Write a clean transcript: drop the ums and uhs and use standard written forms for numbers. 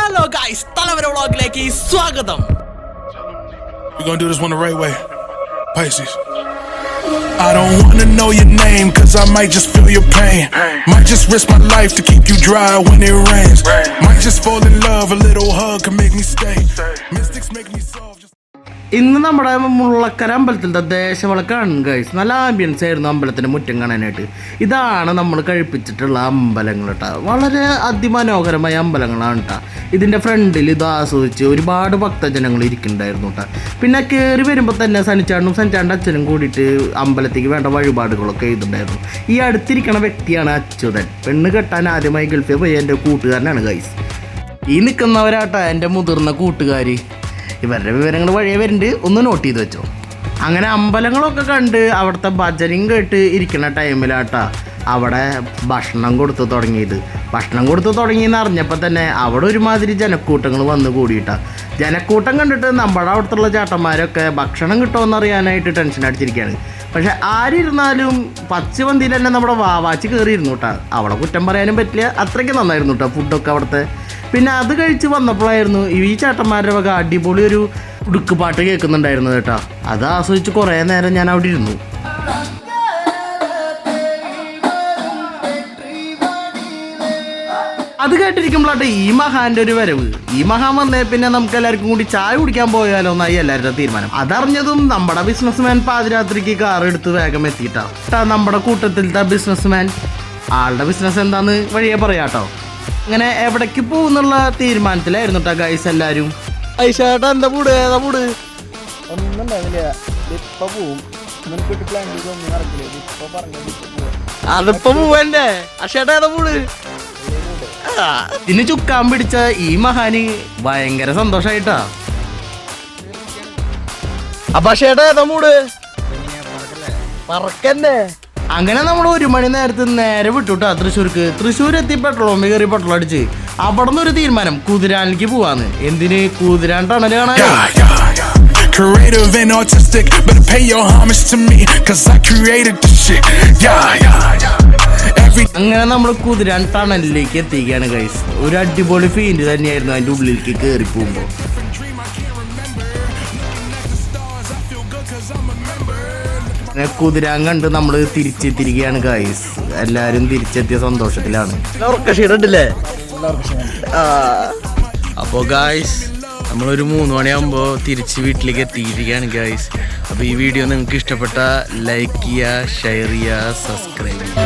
Hello guys, Talavera vlogilekku swagatham. We're gonna do this one the right way. Pisces. I don't wanna know your name, cause I might just feel your pain. Might just risk my life to keep you dry when it rains. Might just fall in love, a little hug can make me stay. Mystics make me soft. ഇന്ന് നമ്മുടെ മുള്ളക്കര അമ്പലത്തിൻ്റെ ദേശവിളക്കാണ് guys. നല്ല ambience ആയിരുന്നു അമ്പലത്തിൻ്റെ മുറ്റം കാണാനായിട്ട്. ഇതാണ് നമ്മൾ കഴിപ്പിച്ചിട്ടുള്ള അമ്പലങ്ങൾ കേട്ടോ. വളരെ അതിമനോഹരമായ അമ്പലങ്ങളാണ് കേട്ടോ. ഇതിൻ്റെ ഫ്രണ്ടിൽ ഇത് ആസ്വദിച്ച് ഒരുപാട് ഭക്തജനങ്ങൾ ഇരിക്കുന്നുണ്ടായിരുന്നു കേട്ടോ. പിന്നെ കയറി വരുമ്പോൾ തന്നെ സനിച്ചാണ്ടും അച്ഛനും കൂടിയിട്ട് അമ്പലത്തേക്ക് വേണ്ട വഴിപാടുകളൊക്കെ എഴുതുന്നുണ്ടായിരുന്നു. ഈ അടുത്തിരിക്കണ വ്യക്തിയാണ് അച്യുതൻ. പെണ്ണ് കെട്ടാൻ ആദ്യമായി ഗൾഫിൽ പോയി എൻ്റെ കൂട്ടുകാരനാണ് ഗൈസ്. ഈ നിൽക്കുന്നവരാട്ടോ എൻ്റെ മുതിർന്ന കൂട്ടുകാർ. ഇവരുടെ വിവരങ്ങൾ വഴിയേ വരുന്നുണ്ട്, ഒന്ന് നോട്ട് ചെയ്ത് വെച്ചോ. അങ്ങനെ അമ്പലങ്ങളൊക്കെ കണ്ട് അവിടുത്തെ ഭജനയും കേട്ട് ഇരിക്കുന്ന ടൈമിലാട്ടാ അവിടെ ഭക്ഷണം കൊടുത്തു തുടങ്ങിയെന്ന് അറിഞ്ഞപ്പോൾ തന്നെ അവിടെ ഒരുമാതിരി ജനക്കൂട്ടങ്ങൾ വന്ന് കൂടിയിട്ടാ. ജനക്കൂട്ടം കണ്ടിട്ട് നമ്മുടെ അവിടുത്തെ ചേട്ടന്മാരൊക്കെ ഭക്ഷണം കിട്ടുമെന്ന് അറിയാനായിട്ട് ടെൻഷൻ അടിച്ചിരിക്കുകയാണ്. പക്ഷെ ആരിരുന്നാലും പച്ചവന്തിയിൽ തന്നെ നമ്മുടെ വാവാച്ചി കയറിയിരുന്നു കേട്ടോ. അവിടെ കുറ്റം പറയാനും പറ്റില്ല, അത്രയ്ക്ക് നന്നായിരുന്നു കേട്ടോ ഫുഡൊക്കെ അവിടുത്തെ. പിന്നെ അത് കഴിച്ച് വന്നപ്പോഴായിരുന്നു ഈ ചേട്ടന്മാരുടെ വക അടിപൊളി ഒരു ഉടുക്ക് പാട്ട് കേൾക്കുന്നുണ്ടായിരുന്നു കേട്ടോ. അത് ആസ്വദിച്ച് കുറേ നേരം ഞാൻ അവിടെ ഇരുന്നു. അത് കേട്ടിരിക്കുമ്പോഴാട്ടെ ഈ മഹാന്റെ ഒരു വരവ്. ഈ മഹാൻ വന്നേ പിന്നെ നമുക്ക് എല്ലാവർക്കും കൂടി ചായ കുടിക്കാൻ പോയാലോ എന്നായി എല്ലാവരുടെ തീരുമാനം. അതറിഞ്ഞതും നമ്മുടെ ബിസിനസ്മാൻ പാതിരാത്രിക്ക് കാർ എടുത്ത് വേഗം എത്തിയിട്ടാ. നമ്മുടെ കൂട്ടത്തിലത്തെ ബിസിനസ്മാൻ ആളുടെ ബിസിനസ് എന്താന്ന് വഴിയെ പറയാട്ടോ. അങ്ങനെ എവിടേക്ക് പോകുന്നുള്ള തീരുമാനത്തിലായിരുന്നു കേട്ടോ ഗൈസ് എല്ലാവരും. ഐഷേട്ടാ എന്താ മൂട് ഒന്നും ഉണ്ടാവില്ല, ഇപ്പൊ പോവും. അതിപ്പോ പോവണ്ടേ അക്ഷേട്ടാ ഏതാ മൂട്. ഇതിന് ചുക്കാൻ പിടിച്ച ഈ മഹാന് ഭയങ്കര സന്തോഷായിട്ടാ. അപ്പൊ അക്ഷേട്ടാ ഏതാ മൂട് പറക്കന്നെ. അങ്ങനെ നമ്മൾ 1 മണി നേരെ വിട്ടുട്ടാ തൃശ്ശൂർ എത്തി പെട്രോൾ പമ്പ് കയറി പെട്രോൾ അടിച്ച് അവിടെ നിന്ന് ഒരു തീരുമാനം കുതിരാനിലേക്ക് പോവാന്ന്. എന്തിന്? കുതിരാൻ ടണല് കാണാൻ. Creative and artistic, better pay your homage to me, cause I created this shit. അങ്ങനെ നമ്മൾ കുതിരാൻ ടണലിലേക്ക് എത്തിക്കുകയാണ് ഗൈസ്. ഒരു അടിപൊളി ഫീൽ തന്നെയായിരുന്നു അതിൻ്റെ ഉള്ളിലേക്ക് കയറി പോകുമ്പോൾ. കുതിരാൻ കണ്ട് നമ്മൾ തിരിച്ചെത്തിരിക്കുകയാണ് ഗൈസ്. എല്ലാവരും തിരിച്ചെത്തിയ സന്തോഷത്തിലാണ്. അപ്പോൾ ഗൈസ് നമ്മളൊരു 3 മണിയാകുമ്പോൾ തിരിച്ച് വീട്ടിലേക്ക് എത്തിയിരിക്കുകയാണ് ഗൈസ്. അപ്പോൾ ഈ വീഡിയോ നിങ്ങൾക്ക് ഇഷ്ടപ്പെട്ട ലൈക്ക് ചെയ്യുക, ഷെയർ ചെയ്യുക, സബ്സ്ക്രൈബ് ചെയ്യുക.